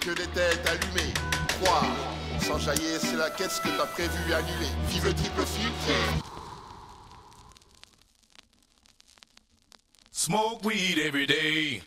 que des têtes allumées. 3. Sans jaillir, c'est la quête, ce que t'as prévu annuler. Vive le triple filtre. Smoke weed every day.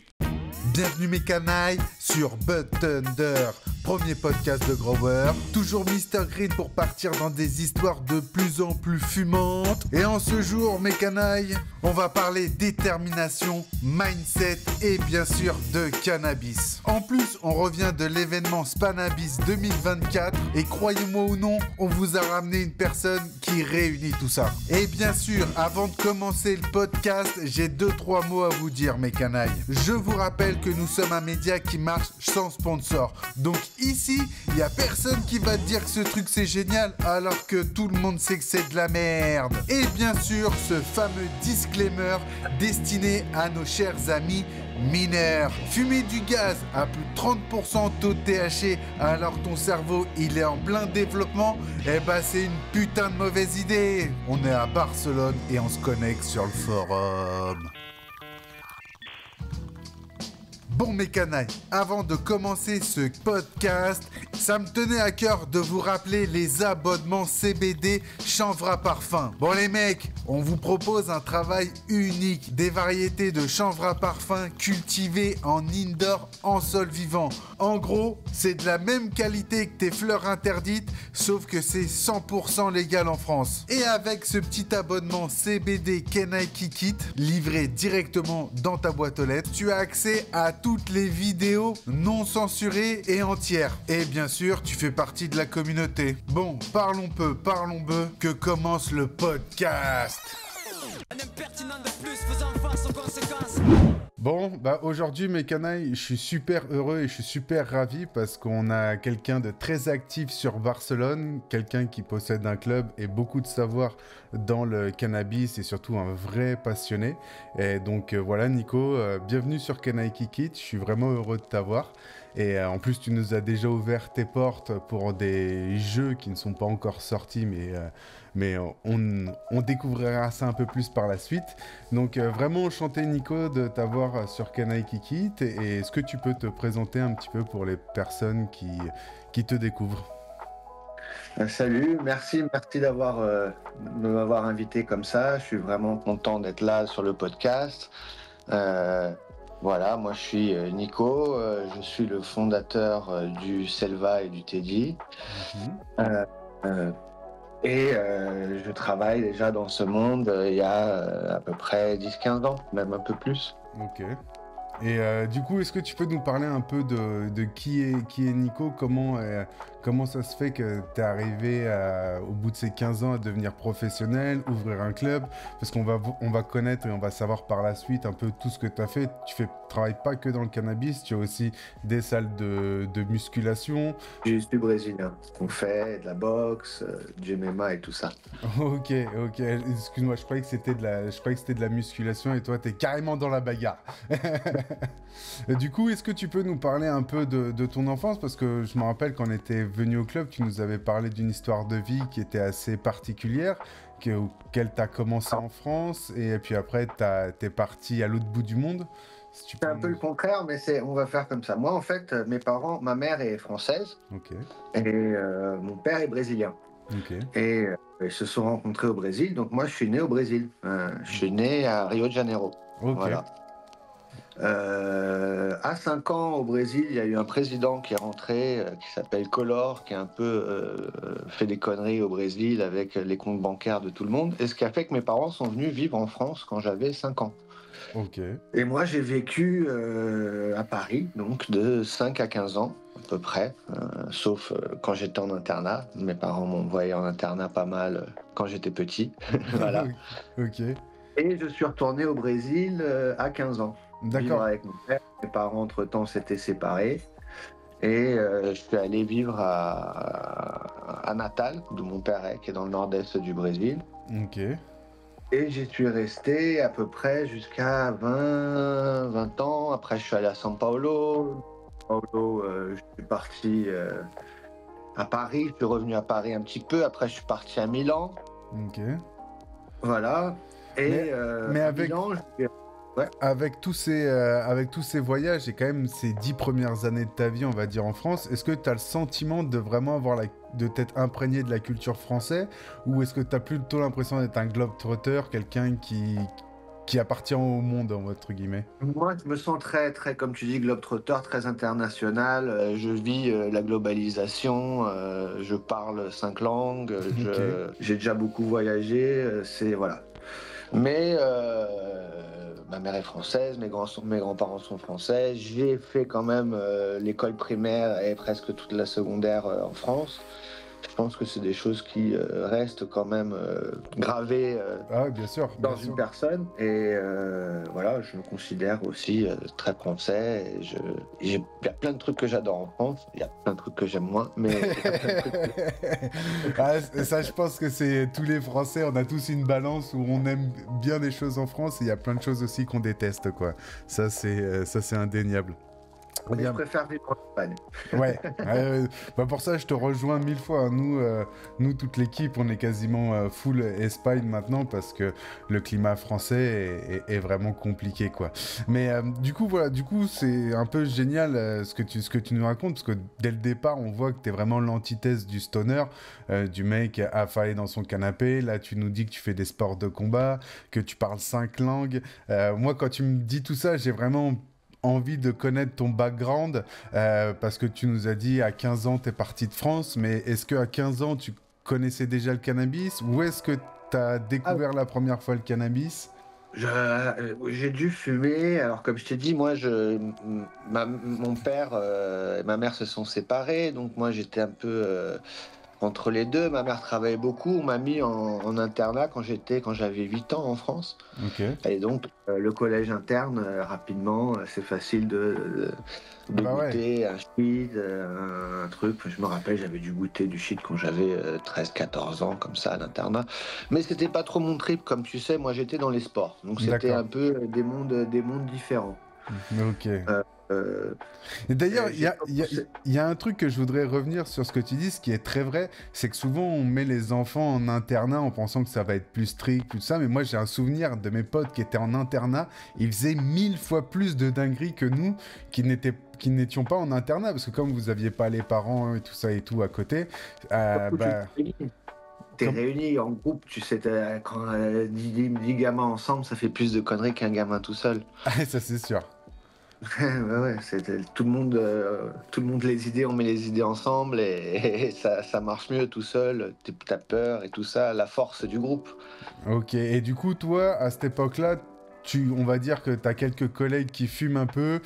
Bienvenue mes canailles sur Bud Thunder, premier podcast de Grover. Toujours Mr Green pour partir dans des histoires de plus en plus fumantes. Et en ce jour mes canailles, on va parler détermination, mindset et bien sûr de cannabis. En plus, on revient de l'événement Spannabis 2024 et croyez-moi ou non, on vous a ramené une personne qui réunit tout ça. Et bien sûr, avant de commencer le podcast, j'ai 2-3 mots à vous dire mes canailles. Je vous rappelle que nous sommes un média qui marche sans sponsor. Donc ici, il n'y a personne qui va te dire que ce truc c'est génial alors que tout le monde sait que c'est de la merde. Et bien sûr, ce fameux disclaimer destiné à nos chers amis mineurs. Fumer du gaz à plus de 30% taux de THC alors ton cerveau il est en plein développement, eh ben c'est une putain de mauvaise idée. On est à Barcelone et on se connecte sur le forum. Bon mes canailles, avant de commencer ce podcast, ça me tenait à cœur de vous rappeler les abonnements CBD Chanvre à Parfum. Bon les mecs, on vous propose un travail unique, des variétés de chanvre à parfum cultivées en indoor en sol vivant. En gros, c'est de la même qualité que tes fleurs interdites, sauf que c'est 100% légal en France. Et avec ce petit abonnement CBD Kenaiki Kit, livré directement dans ta boîte aux lettres, tu as accès à toutes les vidéos non censurées et entières. Et bien sûr, tu fais partie de la communauté. Bon, parlons peu, que commence le podcast. Un impertinent de plus faisant face aux conséquences. Bon, bah aujourd'hui mes canailles, je suis super heureux et je suis super ravi parce qu'on a quelqu'un de très actif sur Barcelone, quelqu'un qui possède un club et beaucoup de savoir dans le cannabis et surtout un vrai passionné. Et donc voilà Nico, bienvenue sur Kenaiki Kit, je suis vraiment heureux de t'avoir. Et en plus tu nous as déjà ouvert tes portes pour des jeux qui ne sont pas encore sortis mais on découvrira ça un peu plus par la suite. Donc vraiment enchanté Nico de t'avoir sur Kenaiki Kit et est-ce que tu peux te présenter un petit peu pour les personnes qui te découvrent? Salut, merci de m'avoir invité comme ça. Je suis vraiment content d'être là sur le podcast. Voilà, moi je suis Nico, je suis le fondateur du Selva et du Teddy. Je travaille déjà dans ce monde il y a à peu près 10-15 ans, même un peu plus. Ok. Et du coup, est-ce que tu peux nous parler un peu de qui est Nico, comment ça se fait que tu es arrivé au bout de ces 15 ans à devenir professionnel, ouvrir un club? Parce qu'on va connaître et on va savoir par la suite un peu tout ce que tu as fait. Tu travailles pas que dans le cannabis, tu as aussi des salles de musculation. Je suis brésilien. On fait de la boxe, du MMA et tout ça. Ok. Excuse-moi, je croyais que c'était de la musculation et toi, tu es carrément dans la bagarre. Du coup, est-ce que tu peux nous parler un peu de ton enfance? Parce que je me rappelle quand on était venu au club, tu nous avais parlé d'une histoire de vie qui était assez particulière, auquel tu as commencé en France, et puis après, t'es parti à l'autre bout du monde. Si C'est un peu le contraire, mais on va faire comme ça. Moi, en fait, ma mère est française, Ok. et mon père est brésilien. Ok. Et ils se sont rencontrés au Brésil, donc moi, je suis né au Brésil. Je suis né à Rio de Janeiro. Ok. Voilà. À 5 ans au Brésil, il y a eu un président qui est rentré, qui s'appelle Collor, qui a un peu fait des conneries au Brésil avec les comptes bancaires de tout le monde. Et ce qui a fait que mes parents sont venus vivre en France quand j'avais 5 ans. Ok. Et moi, j'ai vécu à Paris, donc de 5 à 15 ans à peu près, sauf quand j'étais en internat. Mes parents m'ont envoyé en internat pas mal quand j'étais petit. Voilà. Ok. Et je suis retourné au Brésil à 15 ans. Vivre D'accord. avec mon père. Mes parents, entre-temps, s'étaient séparés. Et je suis allé vivre à Natal, d'où mon père est, qui est dans le nord-est du Brésil. Ok. Et j'y suis resté à peu près jusqu'à 20 ans. Après, je suis allé à São Paulo. Je suis parti à Paris. Je suis revenu à Paris un petit peu. Après, je suis parti à Milan. Ok. Voilà. Et Mais à avec... Milan, Ouais. Avec tous ces voyages et quand même ces 10 premières années de ta vie, on va dire, en France, est-ce que tu as le sentiment de vraiment de t'être imprégné de la culture française, ou est-ce que tu as plutôt l'impression d'être un globe-trotter, quelqu'un qui appartient au monde, entre guillemets? Moi, je me sens très, très, comme tu dis, globe-trotter, très international. Je vis la globalisation. Je parle 5 langues. J'ai déjà beaucoup voyagé. Voilà. Mais ma mère est française, mes grands-parents sont français. J'ai fait quand même l'école primaire et presque toute la secondaire en France. Je pense que c'est des choses qui restent quand même gravées Bien sûr. dans une personne. Et voilà, je me considère aussi très français. Il y a plein de trucs que j'adore en France. Il y a plein de trucs que j'aime moins, mais il y a plein de trucs ça, je pense que c'est tous les Français. On a tous une balance où on aime bien des choses en France et il y a plein de choses aussi qu'on déteste, quoi. Ça, c'est indéniable. Mais je préfère vivre en Espagne. Ouais, pour ça je te rejoins 1000 fois. Nous toute l'équipe, on est quasiment full Espagne maintenant parce que le climat français est vraiment compliqué, quoi. Mais du coup c'est un peu génial ce que tu nous racontes, parce que dès le départ on voit que t'es vraiment l'antithèse du stoner, du mec affalé dans son canapé. Là tu nous dis que tu fais des sports de combat, que tu parles 5 langues. Moi quand tu me dis tout ça, j'ai vraiment envie de connaître ton background, parce que tu nous as dit à 15 ans t'es parti de France, mais est-ce qu'à 15 ans tu connaissais déjà le cannabis, ou est-ce que t'as découvert la première fois le cannabis? J'ai dû fumer. Alors comme je t'ai dit, moi mon père et ma mère se sont séparés, donc moi j'étais un peu entre les deux. Ma mère travaillait beaucoup. On m'a mis en internat quand j'avais 8 ans en France. Ok. Et donc, le collège interne, rapidement, c'est facile de goûter un shit, un truc. Je me rappelle, j'avais dû goûter du shit quand j'avais 13-14 ans, comme ça, à l'internat. Mais c'était pas trop mon trip, comme tu sais. Moi, j'étais dans les sports. Donc, c'était un peu des mondes différents. Ok. Et d'ailleurs, il y a un truc que je voudrais revenir sur ce que tu dis, ce qui est très vrai, c'est que souvent on met les enfants en internat en pensant que ça va être plus strict, tout ça, mais moi j'ai un souvenir de mes potes qui étaient en internat, ils faisaient 1000 fois plus de dingueries que nous, qui n'étions pas en internat, parce que comme vous aviez pas les parents et tout ça et tout à côté, T'es réunis en groupe, tu sais, quand 10 gamins ensemble, ça fait plus de conneries qu'un gamin tout seul. Ça c'est sûr. Ouais, c'était tout le monde les idées, on met les idées ensemble et ça marche mieux tout seul. T'as peur et tout ça, la force du groupe. Ok, et du coup, toi, à cette époque-là, on va dire que t'as quelques collègues qui fument un peu,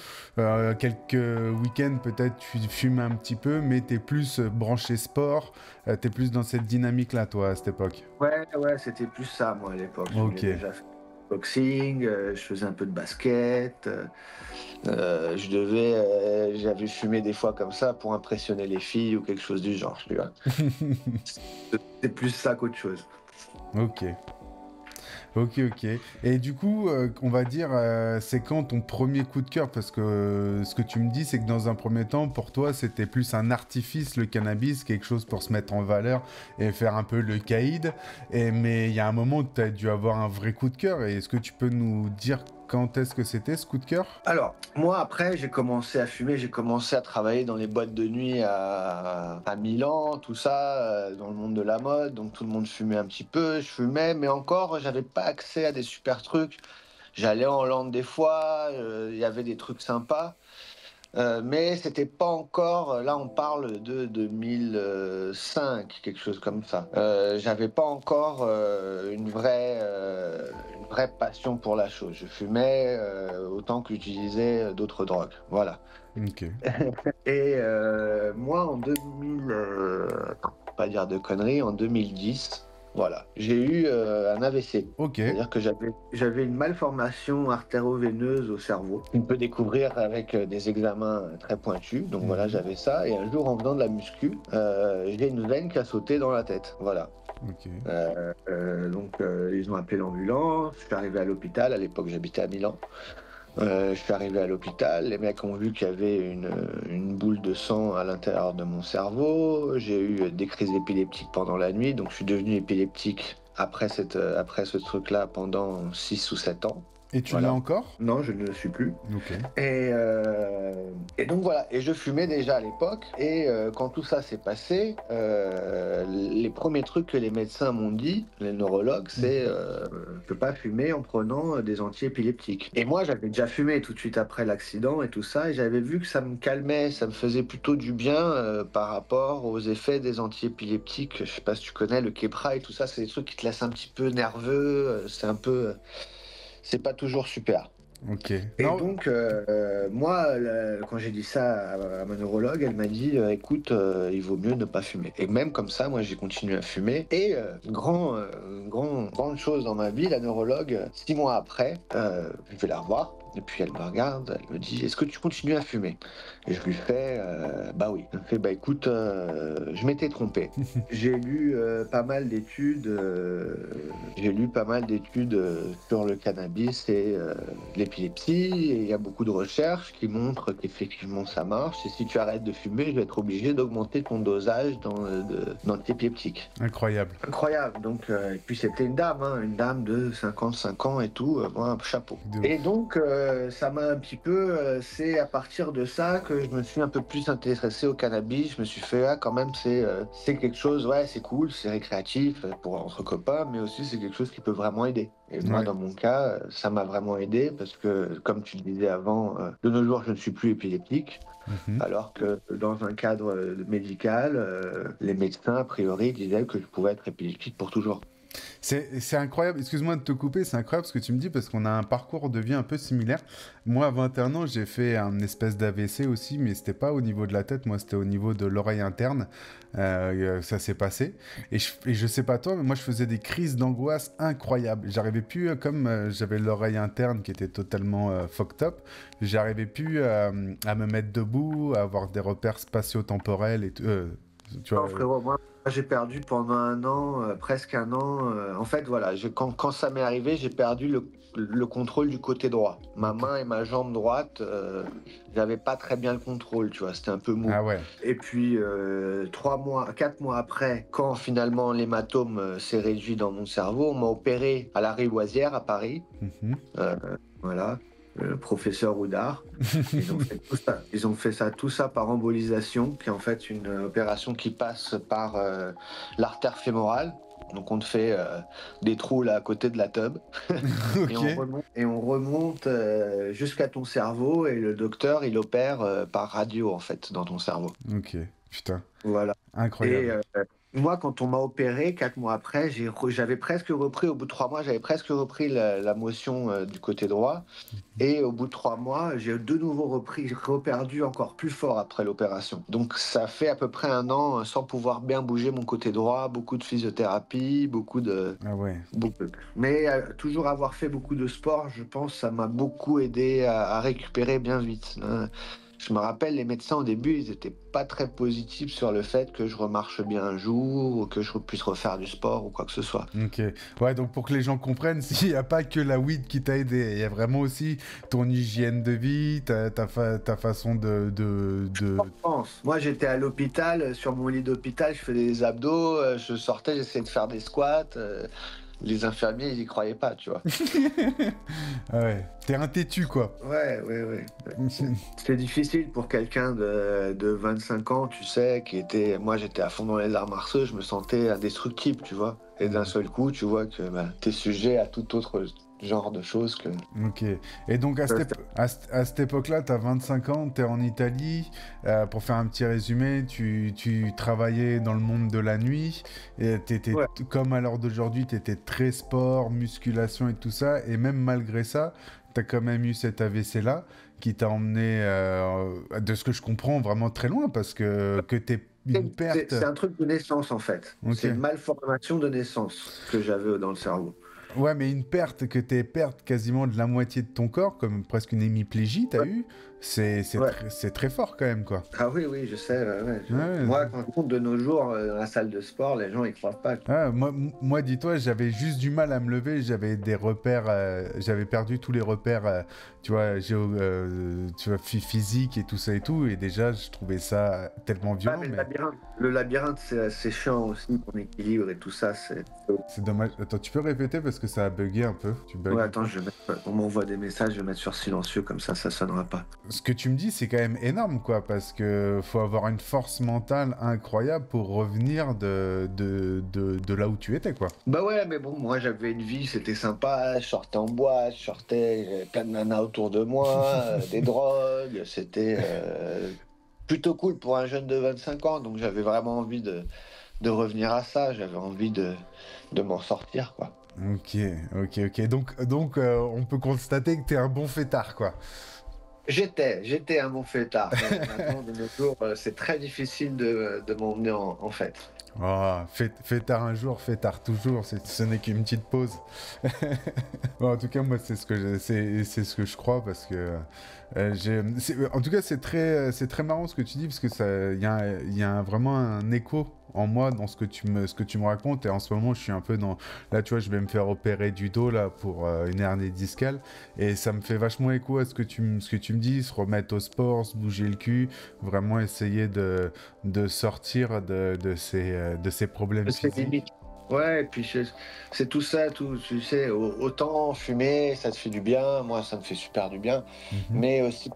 quelques week-ends peut-être tu fumes un petit peu, mais t'es plus branché sport, t'es plus dans cette dynamique-là, toi, à cette époque. Ouais, c'était plus ça, moi, à l'époque. Ok. J'ai déjà fait du boxing, je faisais un peu de basket. J'avais fumé des fois comme ça pour impressionner les filles ou quelque chose du genre, tu vois. C'était plus ça qu'autre chose. Ok. Et du coup, on va dire, c'est quand ton premier coup de cœur? Parce que ce que tu me dis, c'est que dans un premier temps, pour toi, c'était plus un artifice, le cannabis, quelque chose pour se mettre en valeur et faire un peu le caïd. Mais il y a un moment où tu as dû avoir un vrai coup de cœur. Et est-ce que tu peux nous dire quand est-ce que c'était ce coup de cœur? Alors, moi, après, j'ai commencé à fumer, j'ai commencé à travailler dans les boîtes de nuit à Milan, tout ça, dans le monde de la mode. Donc, tout le monde fumait un petit peu, je fumais, mais encore, j'avais pas accès à des super trucs. J'allais en Hollande des fois, il y avait des trucs sympas. Mais c'était pas encore, là on parle de 2005, quelque chose comme ça. J'avais pas encore une vraie passion pour la chose. Je fumais autant que j'utilisais d'autres drogues, voilà. Ok. Et moi en 2000, pas dire de conneries, en 2010, voilà, j'ai eu un AVC. Ok. C'est-à-dire que j'avais une malformation artéro-veineuse au cerveau. On peut découvrir avec des examens très pointus. Donc voilà, j'avais ça. Et un jour, en venant de la muscu, j'ai une veine qui a sauté dans la tête. Voilà. Ok. Donc ils ont appelé l'ambulance. Je suis arrivé à l'hôpital. À l'époque, j'habitais à Milan. Je suis arrivé à l'hôpital, les mecs ont vu qu'il y avait une boule de sang à l'intérieur de mon cerveau. J'ai eu des crises épileptiques pendant la nuit, donc je suis devenu épileptique après ce truc-là pendant 6 ou 7 ans. Et tu Voilà. l'as encore? Non, je ne le suis plus. Ok. Et donc voilà, et je fumais déjà à l'époque, et quand tout ça s'est passé, les premiers trucs que les médecins m'ont dit, les neurologues, c'est ne peux pas fumer en prenant des antiépileptiques. Et moi, j'avais déjà fumé tout de suite après l'accident et tout ça, et j'avais vu que ça me calmait, ça me faisait plutôt du bien par rapport aux effets des antiépileptiques. Je sais pas si tu connais le Keppra et tout ça, c'est des trucs qui te laissent un petit peu nerveux, c'est un peu... c'est pas toujours super. Ok. Et Non, donc, moi, quand j'ai dit ça à ma neurologue, elle m'a dit écoute, il vaut mieux ne pas fumer. Et même comme ça, moi, j'ai continué à fumer. Et grande chose dans ma vie, la neurologue, 6 mois après, je vais la revoir. Et puis elle me regarde, elle me dit est-ce que tu continues à fumer? Et je lui fais bah oui. Elle me fait bah écoute, je m'étais trompé. J'ai lu pas mal d'études, sur le cannabis et l'épilepsie, et il y a beaucoup de recherches qui montrent qu'effectivement ça marche. Et si tu arrêtes de fumer, je vais être obligé d'augmenter ton dosage d'antiépileptiques. incroyable. Incroyable. Donc, et puis c'était une dame de 55 ans et tout, moi un chapeau. De Et donc ça m'a un petit peu, c'est à partir de ça que je me suis un peu plus intéressé au cannabis. Je me suis fait quand même c'est quelque chose, ouais, c'est cool, c'est récréatif pour entre copains, mais aussi c'est quelque chose qui peut vraiment aider. Et moi, Ouais. dans mon cas, ça m'a vraiment aidé parce que, comme tu le disais avant, de nos jours, je ne suis plus épileptique. Mhm. Alors que dans un cadre médical, les médecins, a priori, disaient que je pouvais être épileptique pour toujours. C'est incroyable, excuse-moi de te couper, c'est incroyable ce que tu me dis parce qu'on a un parcours de vie un peu similaire. Moi, à 21 ans, j'ai fait un espèce d'AVC aussi, mais c'était pas au niveau de la tête, moi c'était au niveau de l'oreille interne. Ça s'est passé. Et je sais pas toi, mais moi je faisais des crises d'angoisse incroyables. J'arrivais plus, comme j'avais l'oreille interne qui était totalement fucked up, j'arrivais plus à me mettre debout, à avoir des repères spatio-temporels et tout. Tu vois, Non, frérot, moi, j'ai perdu pendant un an, presque un an. En fait, voilà, quand ça m'est arrivé, j'ai perdu le contrôle du côté droit. Ma main et ma jambe droite, j'avais pas très bien le contrôle, tu vois, c'était un peu mou. Ah ouais. Et puis, 4 mois après, quand finalement l'hématome s'est réduit dans mon cerveau, on m'a opéré à la Rivoisière à Paris. Mhm. Voilà, le professeur Houdard. Ils ont fait tout ça. Ils ont fait tout ça par embolisation, qui est en fait une opération qui passe par l'artère fémorale. Donc on te fait des trous là à côté de la tube Ok. et on remonte jusqu'à ton cerveau, et le docteur il opère par radio en fait dans ton cerveau. Ok. Putain. Voilà. Incroyable. Et moi, quand on m'a opéré, 4 mois après, j'avais presque repris, au bout de 3 mois, j'avais presque repris la motion du côté droit. Et au bout de 3 mois, j'ai de nouveau reperdu encore plus fort après l'opération. Donc ça fait à peu près un an sans pouvoir bien bouger mon côté droit, beaucoup de physiothérapie, Ah ouais. Mais toujours avoir fait beaucoup de sport, je pense, ça m'a beaucoup aidé à récupérer bien vite. Je me rappelle, les médecins au début, ils étaient pas très positifs sur le fait que je remarche bien un jour, ou que je puisse refaire du sport ou quoi que ce soit. Ok. Ouais, donc pour que les gens comprennent, il n'y a pas que la weed qui t'a aidé, il y a vraiment aussi ton hygiène de vie, ta façon de... Je pense. Moi, j'étais à l'hôpital, sur mon lit d'hôpital, je faisais des abdos, je sortais, j'essayais de faire des squats. Les infirmiers, ils y croyaient pas, tu vois. Ah ouais. T'es un têtu, quoi. Ouais. C'est difficile pour quelqu'un de 25 ans, tu sais, moi, j'étais à fond dans les arts martiaux, je me sentais indestructible, tu vois. Et d'un seul coup, tu vois que t'es sujet à tout autre genre de choses que... Ok. Et donc, à cette époque-là, t'as 25 ans, t'es en Italie. Pour faire un petit résumé, tu travaillais dans le monde de la nuit. Et t'étais, Ouais. comme à l'heure d'aujourd'hui, t'étais très sport, musculation et tout ça. Et même malgré ça, t'as quand même eu cet AVC-là qui t'a emmené, de ce que je comprends, vraiment très loin. Parce que t'es une perte... C'est un truc de naissance, en fait. Ok. C'est une malformation de naissance que j'avais dans le cerveau. Ouais, mais une perte, que t'aies perte quasiment de la moitié de ton corps, comme presque une hémiplégie, t'as eu. Ouais. C'est très fort quand même, quoi. Ah oui, oui, je sais. Ouais, Moi, quand je compte de nos jours, dans la salle de sport, les gens, ils croient pas. moi, dis-toi, j'avais juste du mal à me lever. J'avais des repères, j'avais perdu tous les repères, tu vois, tu vois, physique et tout ça et tout. Et déjà, je trouvais ça tellement Ah, violent, mais mais le labyrinthe, c'est chiant aussi, ton équilibre et tout ça. c'est dommage. Attends, tu peux répéter parce que ça a bugué un peu. Tu bugs Ouais, un attends, peu. on m'envoie des messages, je vais mettre sur silencieux, comme ça sonnera pas. Ce que tu me dis, c'est quand même énorme, quoi, parce que faut avoir une force mentale incroyable pour revenir de là où tu étais, quoi. Bah ouais, mais bon, moi j'avais une vie, c'était sympa, je sortais en boîte, j'avais plein de nanas autour de moi, des drogues, c'était plutôt cool pour un jeune de 25 ans, donc j'avais vraiment envie de revenir à ça, j'avais envie de m'en sortir, quoi. Ok. Donc on peut constater que t'es un bon fêtard, quoi. J'étais un bon fêtard, mais maintenant, de nos jours, c'est très difficile de m'emmener en fête. Oh, fêtard un jour, fêtard toujours, ce n'est qu'une petite pause. Bon, en tout cas, moi, c'est ce que je crois parce que en tout cas, c'est très marrant ce que tu dis parce que il y a vraiment un écho en moi dans ce que tu me racontes et en ce moment, je suis un peu dans, là, tu vois, je vais me faire opérer du dos là pour une hernie discale et ça me fait vachement écho à ce que tu me dis, se remettre au sport, se bouger le cul, vraiment essayer de sortir de ces problèmes C'est physiques. limite. Ouais, et puis c'est tout ça, tout, tu sais, autant fumer, ça te fait du bien, moi ça me fait super du bien, Mhm. mais aussi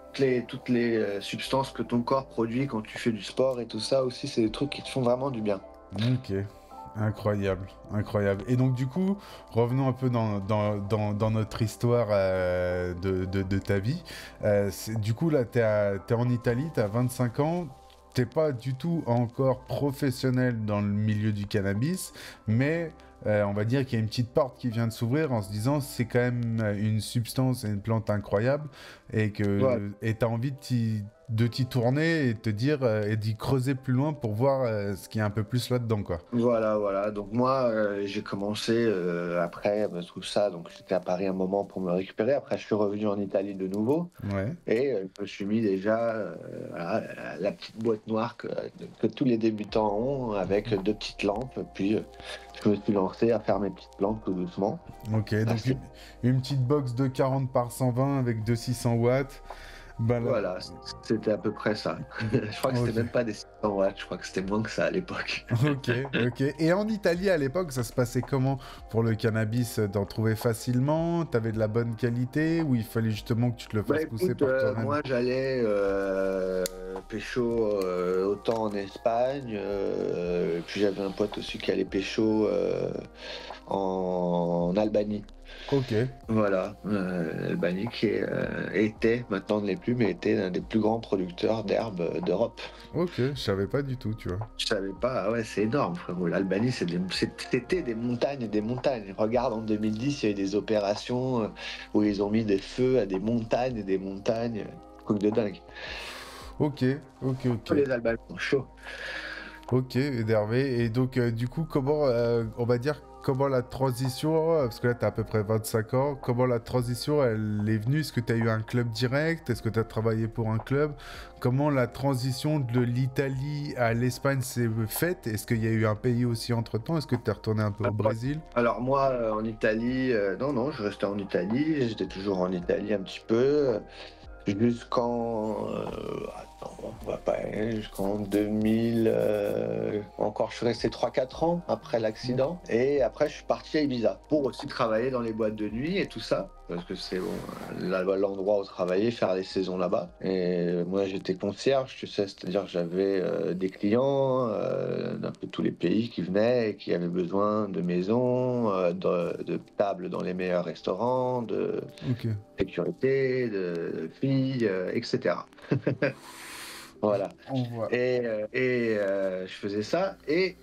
toutes les substances que ton corps produit quand tu fais du sport et tout ça aussi, c'est des trucs qui te font vraiment du bien. Ok, incroyable, incroyable. Et donc du coup, revenons un peu dans notre histoire de ta vie. Du coup, là, t'es en Italie, t'as 25 ans, t'es pas du tout encore professionnel dans le milieu du cannabis, mais on va dire qu'il y a une petite porte qui vient de s'ouvrir en se disant c'est quand même une substance et une plante incroyable Voilà. et t'as envie de t'y tourner et te dire et d'y creuser plus loin pour voir ce qu'il y a un peu plus là-dedans, quoi. Voilà. Donc moi, j'ai commencé après tout ça. Donc j'étais à Paris un moment pour me récupérer. Après, je suis revenu en Italie de nouveau Ouais. et je me suis mis déjà voilà, la petite boîte noire que tous les débutants ont avec deux petites lampes. Puis je me suis lancé à faire mes petites plantes tout doucement. Ok, Ah, donc une petite box de 40 par 120 avec 600 watts. Ben là, voilà, c'était à peu près ça. Je crois que c'était ok. même pas des 600 watts. Je crois que c'était moins que ça à l'époque. Ok. Et en Italie, à l'époque, ça se passait comment pour le cannabis? D'en trouver facilement? T'avais de la bonne qualité? Ou il fallait justement que tu te le Bah fasses pousser écoute, par toi-même? moi j'allais pécho autant en Espagne, puis j'avais un pote aussi qui allait pécho en Albanie. Ok, Voilà, l'Albanie était, maintenant ne l'est plus, mais était l'un des plus grands producteurs d'herbes d'Europe. ok, je savais pas du tout, tu vois. Je savais pas, ah ouais, c'est énorme, frérot. L'Albanie, c'était des montagnes et des montagnes. Regarde, en 2010, il y a eu des opérations où ils ont mis des feux à des montagnes et des montagnes. Truc de dingue. Ok. Les Albanais sont chauds. Ok, énervé. Et donc, du coup, comment, on va dire, comment la transition, parce que là, tu as à peu près 25 ans, comment la transition, elle est venue? Est-ce que tu as eu un club direct? Est-ce que tu as travaillé pour un club? Comment la transition de l'Italie à l'Espagne s'est faite? Est-ce qu'il y a eu un pays aussi entre-temps? Est-ce que tu es retourné un peu au Brésil? Alors moi, en Italie, non, je restais en Italie. J'étais toujours en Italie un petit peu. Jusqu'en attends, on va pas jusqu'en 2000 encore je suis resté 3 4 ans après l'accident et après je suis parti à Ibiza pour aussi travailler dans les boîtes de nuit et tout ça parce que c'est bon l'endroit où travailler, faire les saisons là-bas. Et moi j'étais concierge, tu sais, c'est-à-dire que j'avais des clients d'un peu tous les pays qui venaient et qui avaient besoin de maisons, de tables dans les meilleurs restaurants, de Ok. sécurité, de filles, etc. Voilà. On voit. Je faisais ça et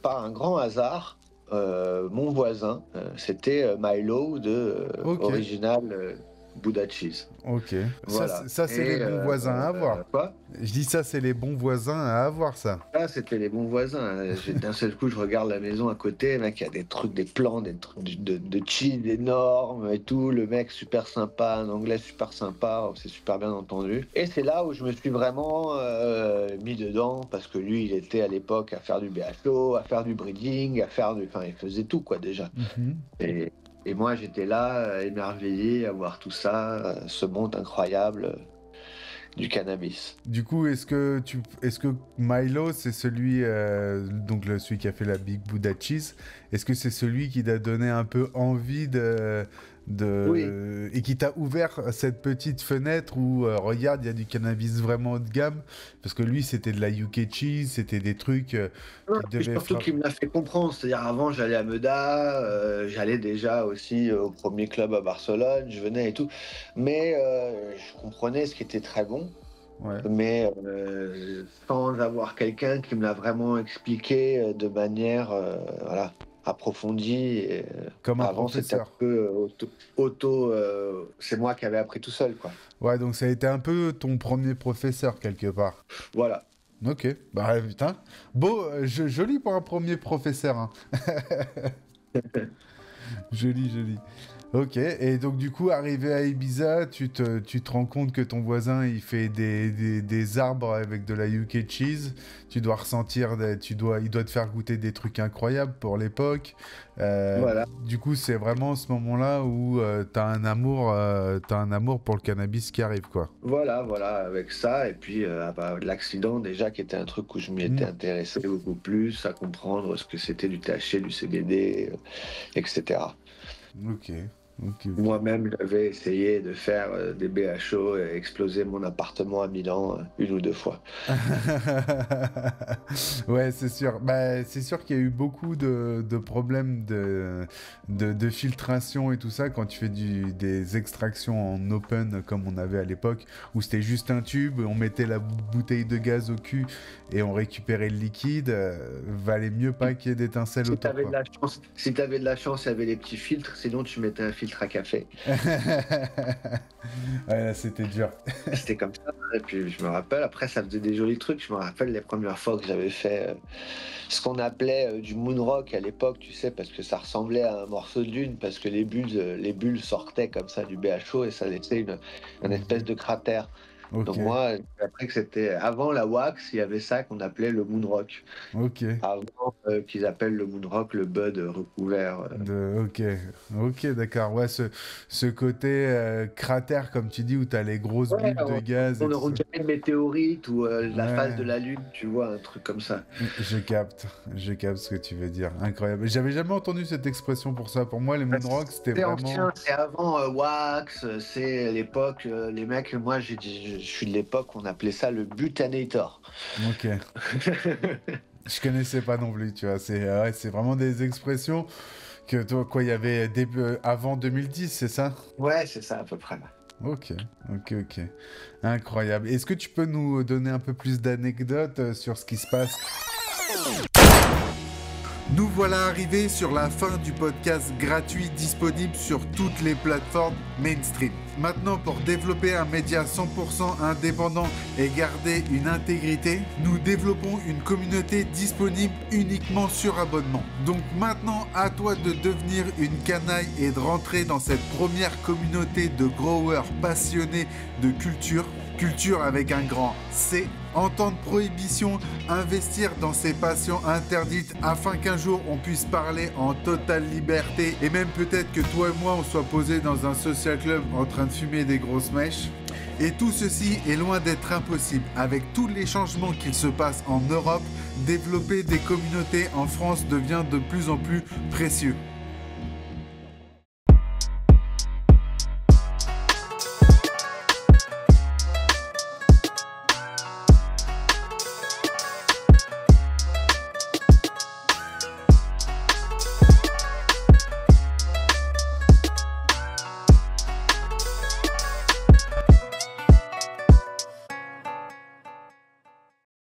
par un grand hasard, mon voisin, c'était Milo de Ok. Original Buddha Cheese. Ok. Voilà. Ça c'est les bons voisins à avoir. Quoi? Je dis ça, c'est les bons voisins à avoir, ça. Ah, c'était les bons voisins. D'un seul coup, je regarde la maison à côté, mec, il y a des trucs, des plans, des trucs de cheese énormes et tout. Le mec super sympa, un anglais super sympa, on s'est super bien entendu. Et c'est là où je me suis vraiment mis dedans, parce que lui, il était à l'époque à faire du BHO, à faire du breeding, enfin, il faisait tout, quoi, déjà. Et moi, j'étais là, émerveillé à voir tout ça, ce monde incroyable du cannabis. Du coup, est-ce que Milo, c'est celui, donc celui qui a fait la Big Buddha Cheese, est-ce que c'est celui qui t'a donné un peu envie Oui. et qui t'a ouvert cette petite fenêtre où, regarde, il y a du cannabis vraiment haut de gamme, parce que lui, c'était de la UK Cheese, c'était des trucs qui devaient Surtout qu'il me l'a fait comprendre, c'est-à-dire avant, j'allais à Meda, j'allais déjà aussi au premier club à Barcelone, je venais et tout, mais je comprenais ce qui était très bon. Ouais. Mais sans avoir quelqu'un qui me l'a vraiment expliqué de manière approfondie. Comme un avant, c'était un professeur. peu c'est moi qui avais appris tout seul, quoi. Ouais, donc ça a été un peu ton premier professeur, quelque part. Voilà. Ok, bah putain. Beau, joli pour un premier professeur. Hein. Joli. Ok, et donc du coup, arrivé à Ibiza, tu te rends compte que ton voisin, il fait des arbres avec de la UK cheese. Tu dois ressentir, il doit te faire goûter des trucs incroyables pour l'époque. Voilà. Du coup, c'est vraiment ce moment-là où t'as un amour pour le cannabis qui arrive, quoi. Voilà, avec ça. Et puis l'accident, déjà, qui était un truc où je m'y étais intéressé beaucoup plus, à comprendre ce que c'était du THC, du CBD, etc. Ok. Moi-même, j'avais essayé de faire des BHO et exploser mon appartement à Milan une ou deux fois. Ouais, c'est sûr. Bah, c'est sûr qu'il y a eu beaucoup de problèmes de filtration et tout ça quand tu fais des extractions en open comme on avait à l'époque, où c'était juste un tube, on mettait la bouteille de gaz au cul et on récupérait le liquide. Valait mieux pas qu'il y ait d'étincelles autour. Si t'avais de la chance, il y avait les petits filtres, sinon tu mettais un filtre à café. Ouais, là, c'était dur. C'était comme ça. Et puis je me rappelle, après ça faisait des jolis trucs. Je me rappelle les premières fois que j'avais fait ce qu'on appelait du moonrock à l'époque, tu sais, parce que ça ressemblait à un morceau de dune, parce que les bulles sortaient comme ça du BHO et ça laissait une espèce de cratère. Okay. Donc moi, j'ai appris que c'était avant la wax, il y avait ça qu'on appelait le moonrock. Ok. Avant qu'ils appellent le moonrock le bud recouvert. Ok, d'accord. Ouais, ce côté cratère, comme tu dis, où tu as les grosses bulles de gaz. On aurait jamais une météorite ou la phase de la Lune, tu vois, un truc comme ça. Je capte ce que tu veux dire. Incroyable. J'avais jamais entendu cette expression pour ça. Pour moi, les moonrock, c'était vraiment... ancien, c'est avant wax, c'est l'époque, les mecs, moi je suis de l'époque, on appelait ça le butanator. Ok. Je connaissais pas non plus, tu vois. C'est vraiment des expressions que toi, quoi, il y avait avant 2010, c'est ça? Ouais, c'est ça à peu près. Ok. Incroyable. Est-ce que tu peux nous donner un peu plus d'anecdotes sur ce qui se passe? Nous voilà arrivés sur la fin du podcast gratuit disponible sur toutes les plateformes mainstream. Maintenant, pour développer un média 100% indépendant et garder une intégrité, nous développons une communauté disponible uniquement sur abonnement. Donc maintenant, à toi de devenir une canaille et de rentrer dans cette première communauté de growers passionnés de culture. Culture avec un grand C. Entendre prohibition, investir dans ces passions interdites afin qu'un jour on puisse parler en totale liberté et même peut-être que toi et moi on soit posés dans un social club en train de fumer des grosses mèches. Et tout ceci est loin d'être impossible. Avec tous les changements qu'il se passe en Europe, développer des communautés en France devient de plus en plus précieux.